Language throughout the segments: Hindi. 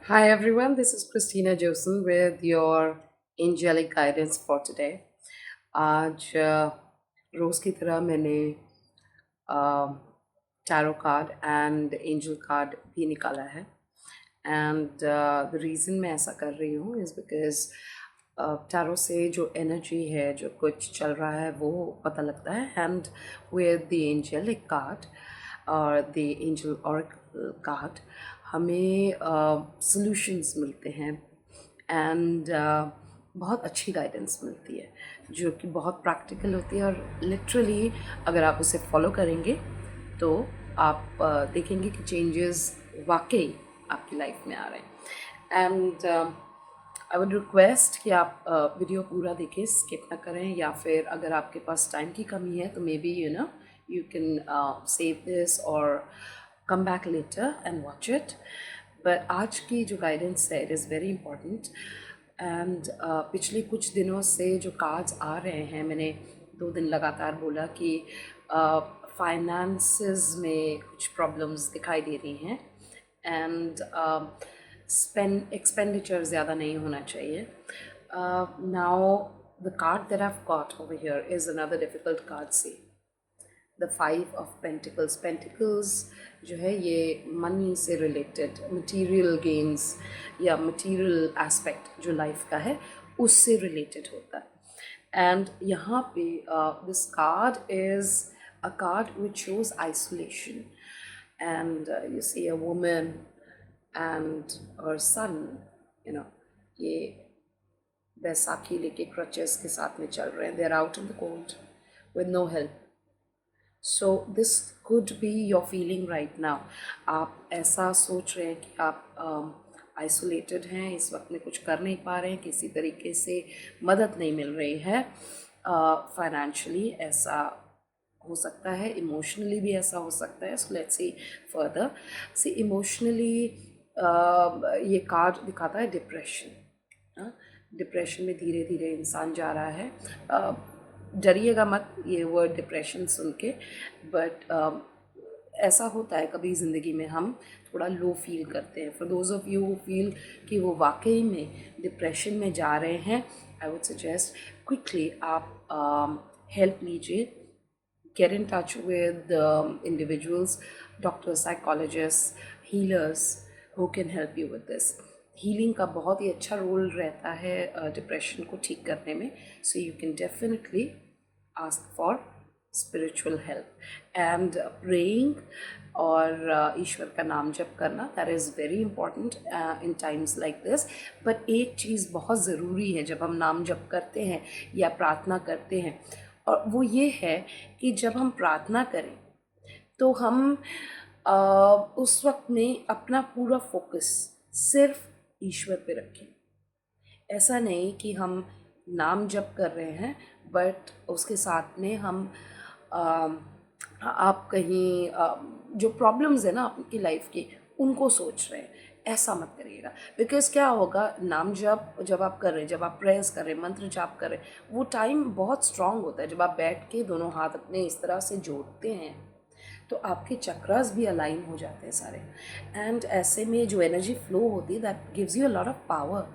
Hi everyone, this is Christina Josen with your angelic guidance for today. आज रोज़ की तरह मैंने tarot card and angel card भी निकाला है एंड द रीज़न मैं ऐसा कर रही हूँ इज़ बिकॉज टैरो से जो एनर्जी है जो कुछ चल रहा है वो पता लगता है and with the angelic card और द एंजल ऑरेकल कार्ड हमें सॉल्यूशंस मिलते हैं एंड बहुत अच्छी गाइडेंस मिलती है जो कि बहुत प्रैक्टिकल होती है और लिटरली अगर आप उसे फॉलो करेंगे तो आप देखेंगे कि चेंजेस वाकई आपकी लाइफ में आ रहे हैं एंड आई वुड रिक्वेस्ट कि आप वीडियो पूरा देखें, स्किप ना करें, या फिर अगर आपके पास टाइम की कमी है तो maybe you can save this or come back later and watch it. But आज की जो गाइडेंस है it is very important and पिछले कुछ दिनों से जो कार्ड्स आ रहे हैं, मैंने 2 दिन लगातार बोला कि फाइनेंसेस में कुछ प्रॉब्लम्स दिखाई दे रही हैं एंड expenditure ज़्यादा नहीं होना चाहिए. Now the card that I've got over here is another difficult card. See, the 5 of Pentacles. Pentacles जो है ये मनी से रिलेटेड मटेरियल गेन्स या मटेरियल एस्पेक्ट जो लाइफ का है उससे रिलेटेड होता है. एंड यहाँ पे this card is a card which shows isolation and you see a woman and और सन, ये बैसाखी लेके क्रचेस के साथ में चल रहे हैं. They are out in the cold with no help. So this could be your feeling right now. आप ऐसा सोच रहे हैं कि आप आइसोलेटेड हैं, इस वक्त में कुछ कर नहीं पा रहे हैं, किसी तरीके से मदद नहीं मिल रही है. फाइनेंशियली ऐसा हो सकता है, इमोशनली भी ऐसा हो सकता है. So let's see further. See emotionally ये कार्ड दिखाता है डिप्रेशन. डिप्रेशन में धीरे धीरे इंसान जा रहा है. डरिएगा मत ये वर्ड डिप्रेशन सुन के, बट ऐसा होता है कभी ज़िंदगी में हम थोड़ा लो फील करते हैं. For those of you feel कि वो वाकई में डिप्रेशन में जा रहे हैं, आई वुड सजेस्ट क्विकली आप हेल्प लीजिए. get in touch with individuals, doctors, psychologists, healers who can help you with this. Healing का बहुत ही अच्छा रोल रहता है डिप्रेशन को ठीक करने में. So you can definitely ask for spiritual help and praying और ईश्वर का नाम जप करना, that is very important in times like this. But एक चीज़ बहुत ज़रूरी है जब हम नाम जप करते हैं या प्रार्थना करते हैं, और वो ये है कि जब हम प्रार्थना करें तो हम उस वक्त में अपना पूरा फोकस सिर्फ ईश्वर पे रखें. ऐसा नहीं कि हम नाम जप कर रहे हैं बट उसके साथ में हम आप कहीं जो प्रॉब्लम्स है ना आपकी लाइफ की उनको सोच रहे हैं. ऐसा मत करिएगा. बिकॉज क्या होगा, नाम जप जब आप कर रहे हैं, जब आप प्रेयर्स कर रहे हैं, मंत्र जाप कर रहे हैं, वो टाइम बहुत स्ट्रांग होता है. जब आप बैठ के दोनों हाथ अपने इस तरह से जोड़ते हैं तो आपके चक्रास भी अलाइन हो जाते हैं सारे. एंड ऐसे में जो एनर्जी फ्लो होती है that gives you a lot of power.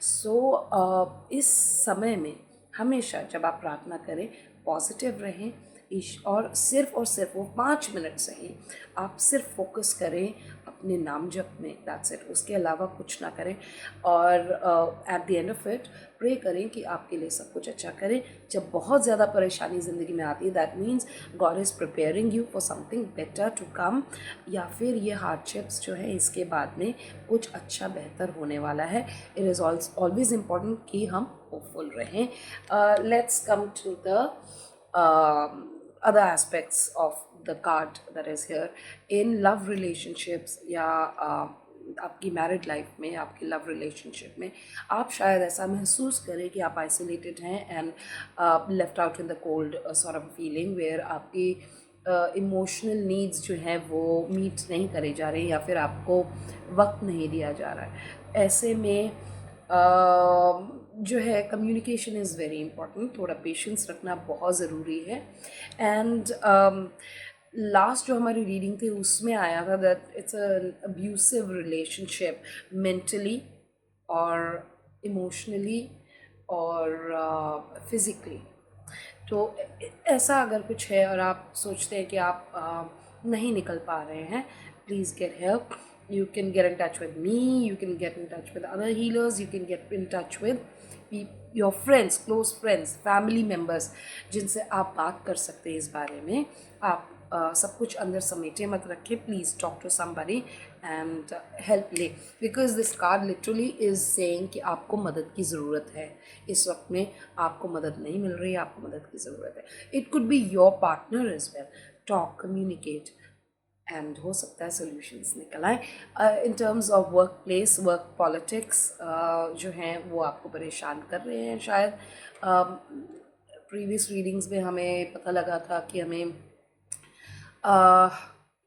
So इस समय में हमेशा जब आप प्रार्थना करें पॉजिटिव रहें और सिर्फ वो 5 मिनट सही आप सिर्फ फोकस करें अपने नाम जप में, दैट्स इट. उसके अलावा कुछ ना करें. और at the end of it pray करें कि आपके लिए सब कुछ अच्छा करें. जब बहुत ज़्यादा परेशानी ज़िंदगी में आती है that means God is preparing you for something better to come, या फिर ये हार्डशिप्स जो है इसके बाद में कुछ अच्छा बेहतर होने वाला है. इट इज़ ऑलवेज इम्पॉर्टेंट कि हम होपफुल रहें. Let's come to the other aspects of the card that is here. In love relationships या आपकी मैरिड लाइफ में, आपकी लव रिलेशनशिप में आप शायद ऐसा महसूस करें कि आप आइसोलेटेड हैं and left out in the cold sort of feeling where आपकी इमोशनल नीड्स जो हैं वो मीट नहीं करे जा रहे या फिर आपको वक्त नहीं दिया जा रहा है. ऐसे में जो है कम्युनिकेशन इज़ वेरी इंपॉर्टेंट. थोड़ा पेशेंस रखना बहुत ज़रूरी है. एंड लास्ट जो हमारी रीडिंग थी उसमें आया था that it's an abusive relationship, mentally और इमोशनली और फिज़िकली। तो ऐसा अगर कुछ है और आप सोचते हैं कि आप नहीं निकल पा रहे हैं, please get help. You can get in touch with me, you can get in touch with other healers, you can get in touch with your friends, close friends, family members जिनसे आप बात कर सकते हैं इस बारे में. आप सब कुछ अंदर समेटे मत रखें, please talk to somebody and help ले, because this card literally is saying कि आपको मदद की ज़रूरत है. इस वक्त में आपको मदद नहीं मिल रही है, आपको मदद की ज़रूरत है. It could be your partner as well. Talk, communicate and हो सकता है सोल्यूशंस निकल आए. In terms of work place, work politics जो हैं वो आपको परेशान कर रहे हैं शायद. प्रीवियस रीडिंग्स में हमें पता लगा था कि हमें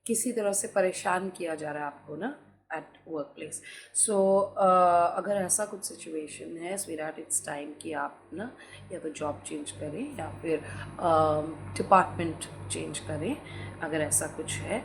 किसी तरह से परेशान किया जा रहा है आपको ना एट वर्क प्लेस. सो अगर ऐसा कुछ सिचुएशन है स्वीटहार्ट, इट्स टाइम कि आप ना या तो जॉब चेंज करें या फिर डिपार्टमेंट चेंज करें. अगर ऐसा कुछ है,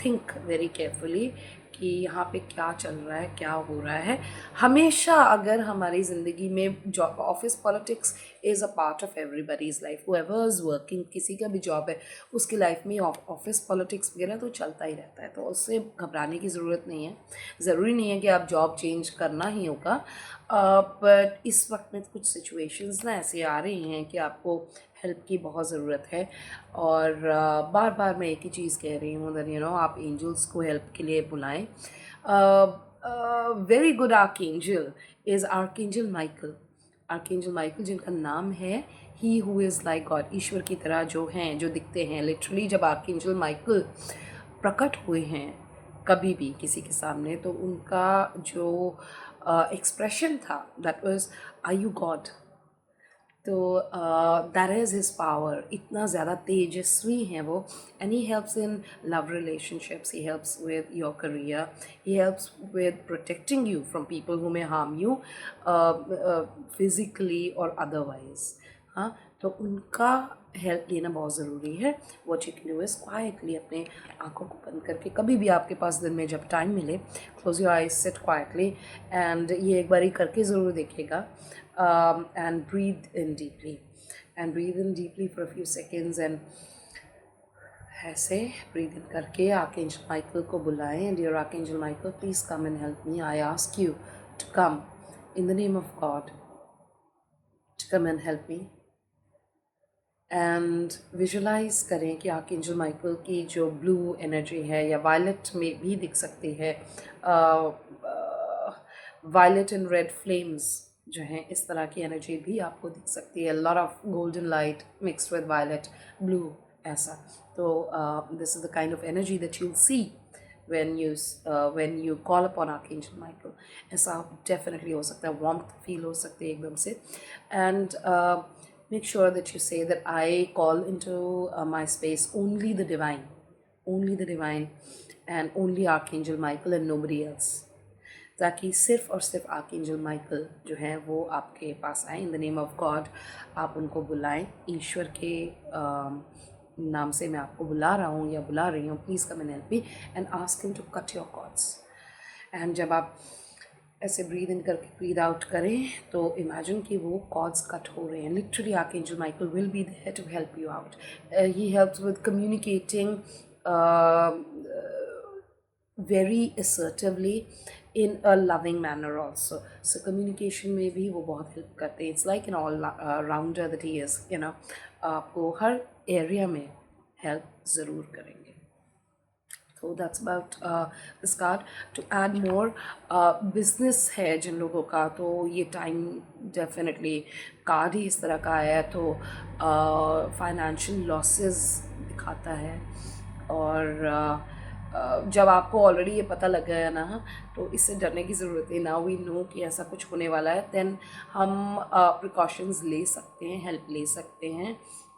थिंक वेरी केयरफुली कि यहाँ पे क्या चल रहा है, क्या हो रहा है. हमेशा अगर हमारी ज़िंदगी में job, office politics is a part of everybody's life. Whoever is working, किसी का भी जॉब है, उसकी लाइफ में ऑफिस पॉलिटिक्स वगैरह तो चलता ही रहता है. तो उससे घबराने की ज़रूरत नहीं है. ज़रूरी नहीं है कि आप जॉब चेंज करना ही होगा. बट इस वक्त में कुछ सिचुएशंस ना ऐसी आ रही हैं कि आपको हेल्प की बहुत ज़रूरत है. और बार बार मैं एक ही चीज़ कह रही हूँ दैट आप एंजल्स को हेल्प के लिए बुलाएं. Very good archangel is archangel Michael. Archangel Michael जिनका नाम है he who is like God, ईश्वर की तरह जो हैं, जो दिखते हैं. लिटरली जब आर्कएंजल माइकल प्रकट हुए हैं कभी भी किसी के सामने, तो उनका जो एक्सप्रेशन था that was, are you God. तो दैट इज़ हिज पावर. इतना ज़्यादा तेजस्वी हैं वो. And he helps in love relationships, he helps with your career, he helps with protecting you from people who may harm you physically और अदरवाइज. हाँ, तो उनका हेल्प लेना बहुत ज़रूरी है. What you can do is quietly अपने आँखों को बंद करके, कभी भी आपके पास दिन में जब टाइम मिले, close your eyes, sit quietly and ये एक बारी करके ज़रूर देखिएगा. And breathe in deeply, and breathe in deeply for a few seconds. And ऐसे breathe in करके आर्कएंजल माइकल को बुलाएं. And dear archangel Michael, please come and help me. I ask you to come in the name of God, to come and help me. And visualise करें कि आर्कएंजल माइकल की जो ब्लू एनर्जी है, या वायलेट में भी दिख सकती है, वायलेट एंड रेड फ्लेम्स जो हैं, इस तरह की एनर्जी भी आपको दिख सकती है. Lot of golden light mixed with violet blue, ऐसा. तो this is the kind of energy that you'll see when you call upon Archangel Michael. ऐसा डेफिनेटली हो सकता है. वार्मथ फील हो सकती है एकदम से. And make sure that you say that I call into my space only the divine and only Archangel Michael and nobody else. ताकि सिर्फ और सिर्फ आर्कएंजल माइकल जो हैं वो आपके पास आए. In the name of God आप उनको बुलाएं. ईश्वर के नाम से मैं आपको बुला रहा हूँ या बुला रही हूँ. Please come and help me and ask him to cut your cords. And जब आप ऐसे ब्रीद इन करके ब्रीद आउट करें तो इमेजिन कि वो कॉर्ड्स कट हो रहे हैं. Literally archangel Michael will be there to help you out. He helps with communicating very assertively in a loving manner also. So communication में भी वो बहुत हेल्प करते हैं. It's like an all rounder that he is, आपको हर एरिया में हेल्प ज़रूर करेंगे. So that's about this card. To add more, business है जिन लोगों का, तो ये टाइम डेफिनेटली कार्ड ही इस तरह का आया है. तो फाइनेंशियल लॉसेस दिखाता है. और जब आपको ऑलरेडी ये पता लग गया ना, तो इससे डरने की ज़रूरत है. नाउ वी नो कि ऐसा कुछ होने वाला है, देन हम प्रिकॉशंस ले सकते हैं, हेल्प ले सकते हैं.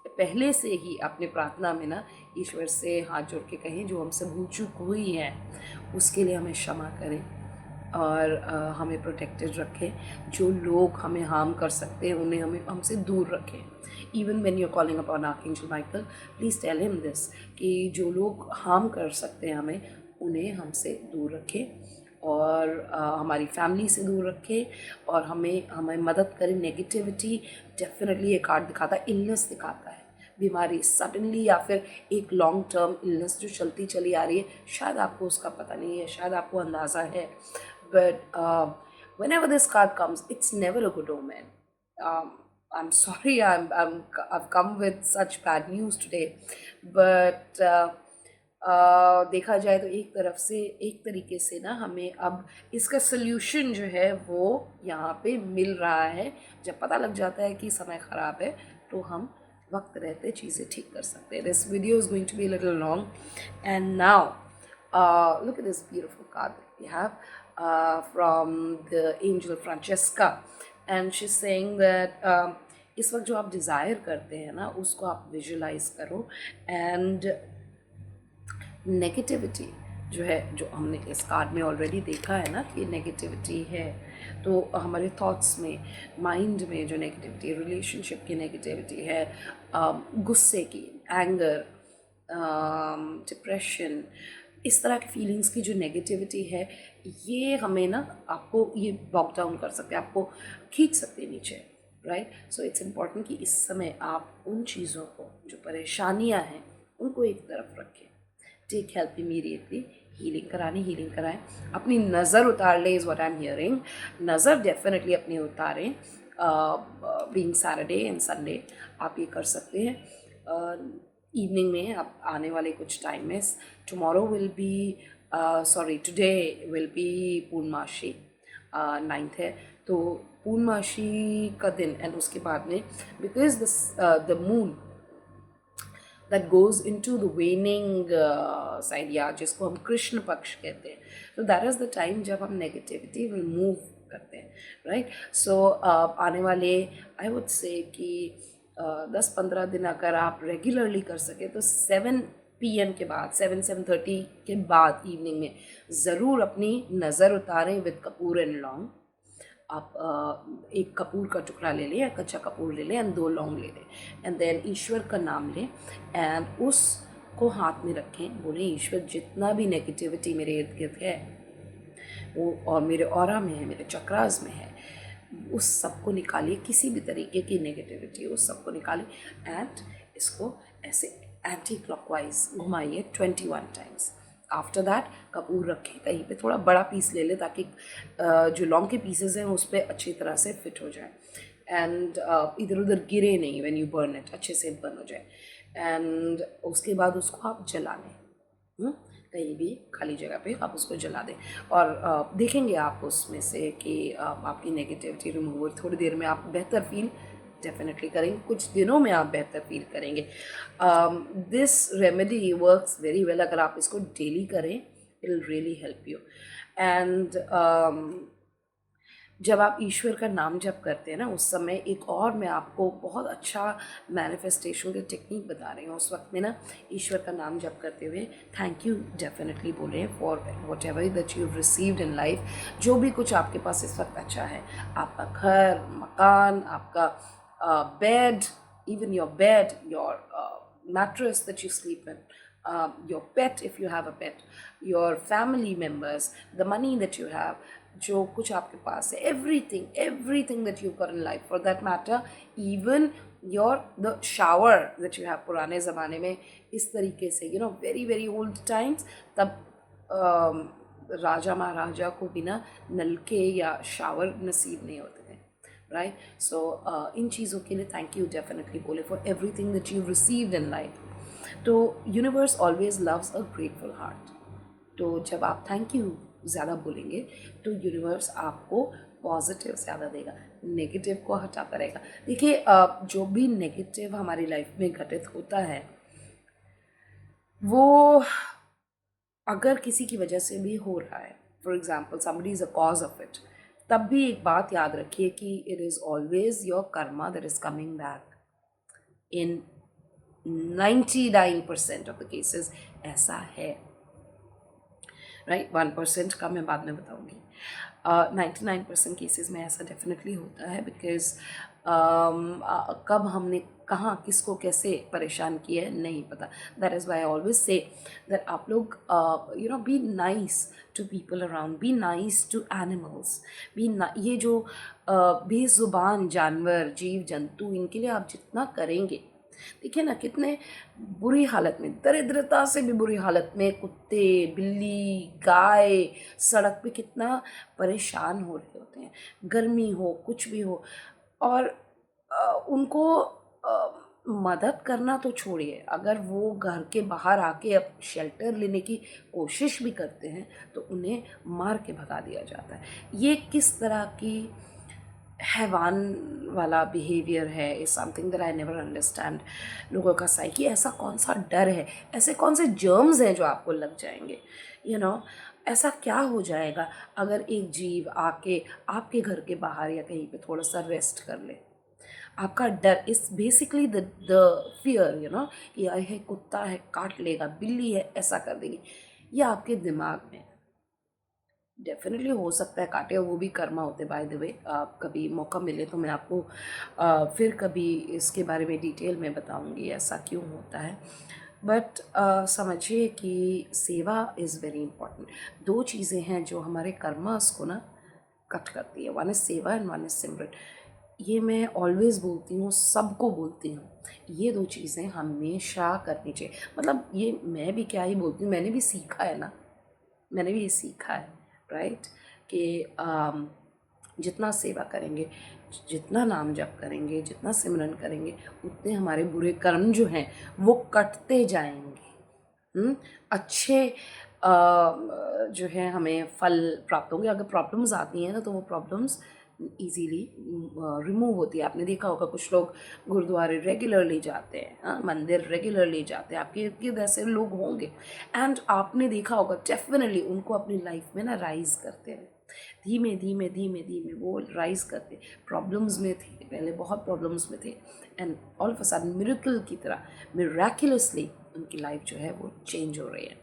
पहले से ही अपने प्रार्थना में ना ईश्वर से हाथ जोड़ के कहें जो हमसे भूल चूक हुई है उसके लिए हमें क्षमा करें और हमें प्रोटेक्टेड रखें. जो लोग हमें हार्म कर सकते हैं उन्हें हमसे दूर रखें. Even when you're calling upon Archangel Michael, please tell him this कि जो लोग हार्म कर सकते हैं हमें, उन्हें हमसे दूर रखें और हमारी फैमिली से दूर रखें और हमें मदद करें। नेगेटिविटी डेफिनेटली ये कार्ड दिखाता है, इलनेस दिखाता है, बीमारी सडनली या फिर एक लॉन्ग टर्म इलनेस जो चलती चली आ रही है। शायद आपको उसका पता नहीं है, शायद आपको अंदाज़ा है, but whenever this card comes, it's never a good omen. I'm sorry, I've come with such bad news today, but देखा जाए तो एक तरीके से ना हमें अब इसका सल्यूशन जो है वो यहाँ पे मिल रहा है। जब पता लग जाता है कि समय ख़राब है तो हम वक्त रहते चीज़ें ठीक कर सकते हैं। This video is going to be a little long, and now look at this beautiful card that we have from the angel Francesca, and she's saying that इस वक्त जो आप डिज़ायर करते हैं ना उसको आप विजुलाइज करो, एंड नेगेटिविटी जो है, जो हमने इस कार्ड में ऑलरेडी देखा है ना कि नेगेटिविटी है, तो हमारे थॉट्स में, माइंड में जो नेगेटिविटी, रिलेशनशिप की नेगेटिविटी है, गुस्से की, एंगर, डिप्रेशन, इस तरह की फीलिंग्स की जो नेगेटिविटी है, ये हमें ना आपको ये बॉक डाउन कर सकते हैं, आपको खींच सकते हैं नीचे, राइट। सो इट्स इम्पॉर्टेंट कि इस समय आप उन चीज़ों को, जो परेशानियां हैं, उनको एक तरफ रखें। टेक हेल्प इमीडिएटली, हीलिंग कराएं, अपनी नज़र उतार लें, is what I am hearing. नज़र डेफिनेटली अपनी उतारें। बीइंग सैटरडे एंड संडे आप ये कर सकते हैं। इवनिंग में आप आने वाले कुछ टाइम में, tomorrow will be today will be पूर्णमासी, 9th है, तो पूर्णमासी का दिन, एंड उसके बाद में because the moon that goes into the waning side, या जिसको हम कृष्ण पक्ष कहते हैं, तो that is the time जब हम negativity remove करते हैं, right? So आने वाले I would say कि 10-15 दिन अगर आप रेगुलरली कर सके तो 7 PM के बाद, 7-7:30 के बाद इवनिंग में ज़रूर अपनी नज़र उतारें विद कपूर एंड लौंग। आप एक कपूर का टुकड़ा ले लें या कच्चा कपूर ले लें, एंड 2 लौंग ले लें, एंड देन ईश्वर का नाम लें एंड उसको हाथ में रखें। बोलें, ईश्वर जितना भी नेगेटिविटी मेरे इर्द गिर्द है वो, और मेरे ऑरा में है, मेरे चक्रास में है, उस सब को निकालिए। किसी भी तरीके की नेगेटिविटी उस सब को निकालिए एंड इसको ऐसे एंटी क्लॉकवाइज घुमाइए 21 टाइम्स। आफ्टर दैट कपूर रखें कहीं पे, थोड़ा बड़ा पीस ले लें ताकि जो लौंग के पीसेस हैं उस पर अच्छी तरह से फिट हो जाए, एंड इधर उधर गिरे नहीं, व्हेन यू बर्न इट, अच्छे से बर्न हो जाए। एंड उसके बाद उसको आप जला लें, कहीं भी खाली जगह पे आप उसको जला दें, और देखेंगे आप उसमें से कि आपकी नेगेटिविटी रिमूव हो। थोड़ी देर में आप बेहतर फील डेफिनेटली करेंगे, कुछ दिनों में आप बेहतर फील करेंगे। This remedy works very well, अगर आप इसको डेली करें it will really help you. And जब आप ईश्वर का नाम जप करते हैं ना, उस समय एक और मैं आपको बहुत अच्छा मैनिफेस्टेशन की टेक्निक बता रही हूँ। उस वक्त में ना ईश्वर का नाम जप करते हुए थैंक यू डेफिनेटली बोलें for what ever that you received in life. जो भी कुछ आपके पास इस वक्त अच्छा है, आपका घर, मकान, आपका bed, even your bed, your mattress that you sleep in, your pet if you have a pet, your family members, the money that you have, जो कुछ आपके पास है, everything that you've got in life, for that matter, even the shower that you have। पुराने ज़माने में इस तरीके से, very old times, तब राजा महाराजा को बिना नल के या शावर नसीब नहीं होते थे, राइट। सो इन चीज़ों के लिए थैंक यू डेफिनेटली बोले for everything that you received in life. तो universe always loves a grateful heart. तो जब आप थैंक यू ज़्यादा बोलेंगे तो यूनिवर्स आपको पॉजिटिव ज़्यादा देगा, नेगेटिव को हटाता रहेगा। देखिए, जो भी नेगेटिव हमारी लाइफ में घटित होता है वो अगर किसी की वजह से भी हो रहा है, for example somebody is a cause of it, तब भी एक बात याद रखिए कि it is always your Karma that is coming back. In 99% of the cases ऐसा है, राइट। 1% का मैं बाद में बताऊंगी। 99% केसेस में ऐसा डेफिनेटली होता है, बिकॉज कब हमने कहाँ किसको कैसे परेशान किया है नहीं पता. That is why I always say that आप लोग be nice to people around, be nice to animals, ये जो बेज़ुबान जानवर जीव जंतु इनके लिए आप जितना करेंगे, देखिए ना कितने बुरी हालत में, दरिद्रता से भी बुरी हालत में कुत्ते बिल्ली गाय सड़क पे कितना परेशान हो रहे होते हैं, गर्मी हो कुछ भी हो. और उनको मदद करना तो छोड़िए, अगर वो घर के बाहर आके अब शेल्टर लेने की कोशिश भी करते हैं तो उन्हें मार के भगा दिया जाता है. ये किस तरह की हैवान वाला बिहेवियर है, is something that I never understand. लोगों का साइकी, ऐसा कौन सा डर है, ऐसे कौन से जर्म्स हैं जो आपको लग जाएंगे, ऐसा क्या हो जाएगा अगर एक जीव आके आपके घर के बाहर या कहीं पे थोड़ा सा रेस्ट कर ले. आपका डर इस बेसिकली द फियर, कि यह है कुत्ता है काट लेगा, बिल्ली है ऐसा कर देगी, ये आपके दिमाग में. डेफिनेटली हो सकता है काटे, वो भी कर्मा होते. बाय द वे कभी मौका मिले तो मैं आपको फिर कभी इसके बारे में डिटेल में बताऊंगी ऐसा क्यों होता है. बट समझिए कि सेवा इज़ वेरी इम्पॉर्टेंट. दो चीज़ें हैं जो हमारे कर्मास को ना कट करती है, वन इज़ सेवा एंड वन इज़ सिमरन. ये मैं ऑलवेज़ बोलती हूँ, सबको बोलती हूँ, ये दो चीज़ें हमेशा करनी चाहिए. मतलब ये मैं भी क्या ही बोलती हूँ, मैंने भी सीखा है ना, मैंने भी ये सीखा है राइट, कि जितना सेवा करेंगे, जितना नाम जप करेंगे, जितना सिमरन करेंगे, उतने हमारे बुरे कर्म जो हैं वो कटते जाएंगे. अच्छे जो है हमें फल प्राप्त होंगे. अगर प्रॉब्लम्स आती हैं ना तो वो प्रॉब्लम्स इजीली रिमूव होती है. आपने देखा होगा कुछ लोग गुरुद्वारे रेगुलरली जाते हैं, मंदिर रेगुलरली जाते हैं, आपके इर्द गिर्द ऐसे लोग होंगे. एंड आपने देखा होगा डेफिनेटली उनको अपनी लाइफ में ना राइज करते हैं, धीमे धीमे धीमे धीमे वो राइज करते. प्रॉब्लम्स में थे पहले, बहुत प्रॉब्लम्स में थे, and all of a sudden miracle की तरह मिराकुलसली उनकी लाइफ जो है वो चेंज हो रही है.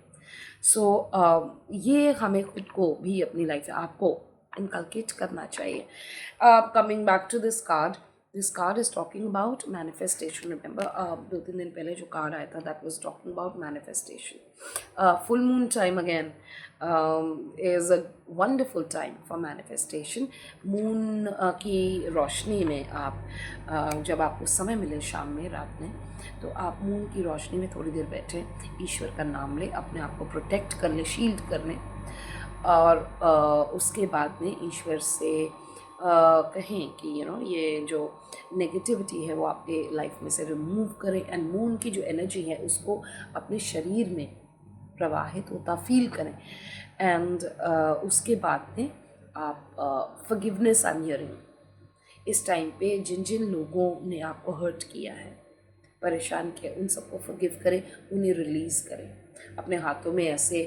सो ये हमें खुद को भी अपनी लाइफ में आपको इनकलकेट करना चाहिए. Coming back to this card is talking about manifestation. Remember 2-3 दिन पहले जो कार्ड आया था that was talking about manifestation. Full moon time again is a wonderful time for manifestation. Moon की रोशनी में आप जब आपको समय मिले शाम में रात में, तो आप मून की रोशनी में थोड़ी देर बैठे, ईश्वर का नाम लें, अपने आप को प्रोटेक्ट कर लें, शील्ड कर लें, और उसके बाद में ईश्वर से कहें कि ये जो नेगेटिविटी है वो आपके लाइफ में से रिमूव करें, एंड मून की जो एनर्जी है उसको अपने शरीर में प्रवाहित होता फील करें. एंड उसके बाद में आप फॉरगिवनेस आई एम हियरिंग. इस टाइम पे जिन जिन लोगों ने आपको हर्ट किया है, परेशान किया, उन सबको फॉरगिव करें, उन्हें रिलीज़ करें. अपने हाथों में ऐसे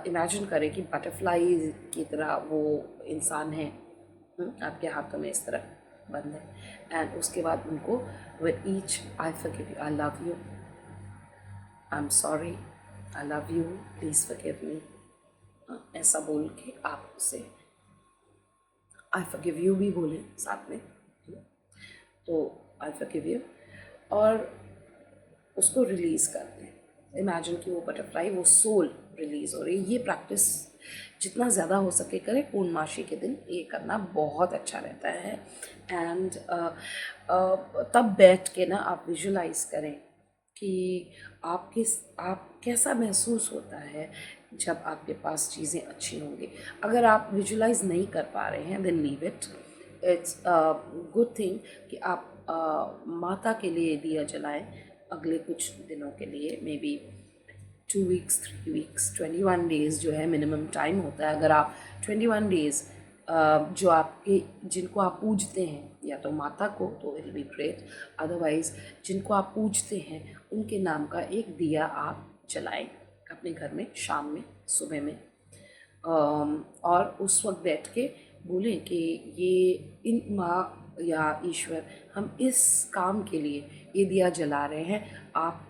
इमेजिन करें कि बटरफ्लाई की तरह वो इंसान है, आपके हाथों में इस तरह बंद है. एंड उसके बाद उनको with each I forgive you, I love you, I am sorry, I love you, please forgive me, ऐसा बोल के आप उसे आई फॉरगिव यू भी बोलें साथ में. तो आई फॉरगिव यू और उसको रिलीज़ कर दें. इमेजिन कि वो बटरफ्लाई, वो सोल रिलीज़ हो रही है. ये प्रैक्टिस जितना ज़्यादा हो सके करें. पूर्णमासी के दिन ये करना बहुत अच्छा रहता है. एंड तब बैठ के ना आप विजुलाइज करें कि आप कैसा महसूस होता है जब आपके पास चीज़ें अच्छी होंगी. अगर आप विजुलाइज नहीं कर पा रहे हैं then leave it. It's good thing कि आप माता के लिए दिया जलाएं अगले कुछ दिनों के लिए. May be 2 weeks 3 weeks 21 days जो है मिनिमम टाइम होता है. अगर आप 21 डेज़ जो आपके जिनको आप पूजते हैं, या तो माता को, तो it will be great. Otherwise जिनको आप पूजते हैं उनके नाम का एक दिया आप जलाएं अपने घर में शाम में सुबह में. और उस वक्त बैठ के बोलें कि ये इन माँ या ईश्वर, हम इस काम के लिए ये दिया जला रहे हैं, आप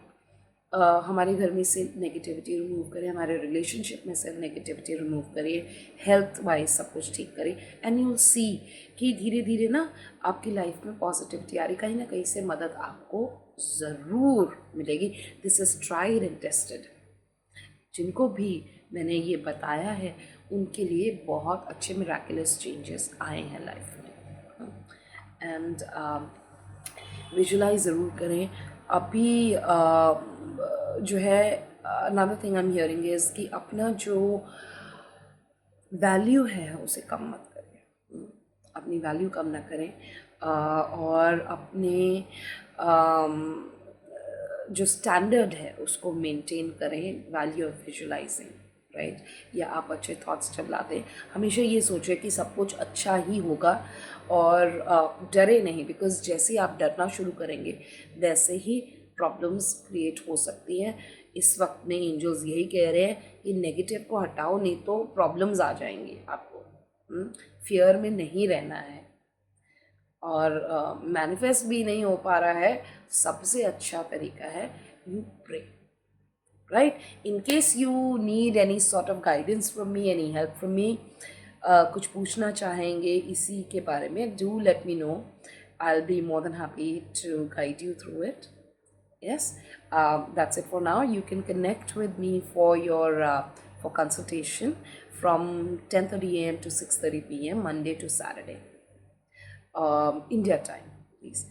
हमारे घर में से नेगेटिविटी रिमूव करें, हमारे रिलेशनशिप में से नेगेटिविटी रिमूव करिए, हेल्थ वाइज सब कुछ ठीक करिए, एंड यू विल सी कि धीरे धीरे ना आपकी लाइफ में पॉजिटिविटी आ रही, कहीं ना कहीं से मदद आपको ज़रूर मिलेगी. This is tried and tested. जिनको भी मैंने ये बताया है उनके लिए बहुत अच्छे मिराकुलस चेंजेस आए हैं लाइफ में. एंड विजुलाइज ज़रूर करें. अभी जो है another thing I am hearing is कि अपना जो वैल्यू है उसे कम मत करें. अपनी वैल्यू कम ना करें, और अपने जो स्टैंडर्ड है उसको मेंटेन करें. Value of visualising, right. या आप अच्छे थॉट्स जब लाते हैं हमेशा ये सोचें कि सब कुछ अच्छा ही होगा, और डरे नहीं, बिकॉज जैसे ही आप डरना शुरू करेंगे वैसे ही प्रॉब्लम्स क्रिएट हो सकती हैं. इस वक्त में एंजल्स यही कह रहे हैं कि नेगेटिव को हटाओ, नहीं तो प्रॉब्लम्स आ जाएंगी आपको. फियर में नहीं रहना है, और मैनिफेस्ट भी नहीं हो पा रहा है. सबसे अच्छा तरीका है you pray, right. In case you need any sort of guidance from me, any help from me, कुछ पूछना चाहेंगे इसी के बारे में, do let me know. I will be more than happy to guide you through it. Yes, that's it for now. You can connect with me for your for consultation from 10:30 a.m. to 6:30 p.m. Monday to Saturday, India time, please.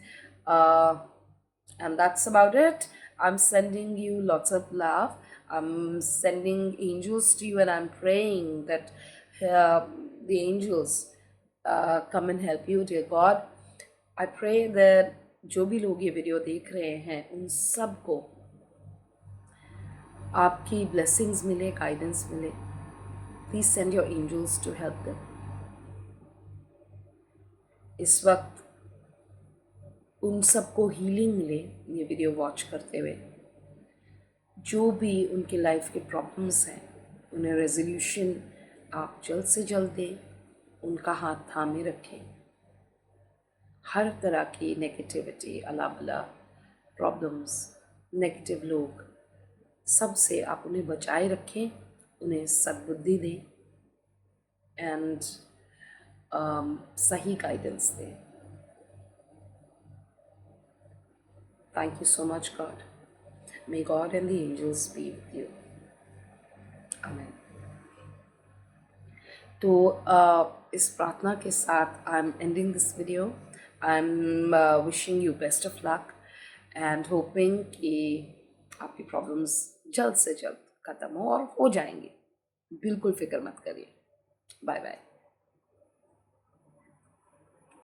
And that's about it. I'm sending you lots of love. I'm sending angels to you, and I'm praying that the angels come and help you, dear God. I pray that जो भी लोग ये वीडियो देख रहे हैं उन सब को आपकी ब्लेसिंग्स मिले, गाइडेंस मिले. Please send your angels to help them. इस वक्त उन सबको हीलिंग मिले ये वीडियो वॉच करते हुए. जो भी उनके लाइफ के प्रॉब्लम्स हैं उन्हें रेजोल्यूशन आप जल्द से जल्द दें, उनका हाथ थामे रखें. हर तरह की नेगेटिविटी, अला बला प्रॉब्लम्स, नेगेटिव लोग, सब से आप उन्हें बचाए रखें, उन्हें सद्बुद्धि दें, एंड सही गाइडेंस दें. Thank you so much God. May God and the angels be with you. आमीन. तो इस प्रार्थना के साथ I am ending this video. I am wishing you best of luck and hoping कि आपकी प्रॉब्लम्स जल्द से जल्द ख़त्म हो, और हो जाएंगी. बिल्कुल फिक्र मत करिए. Bye bye.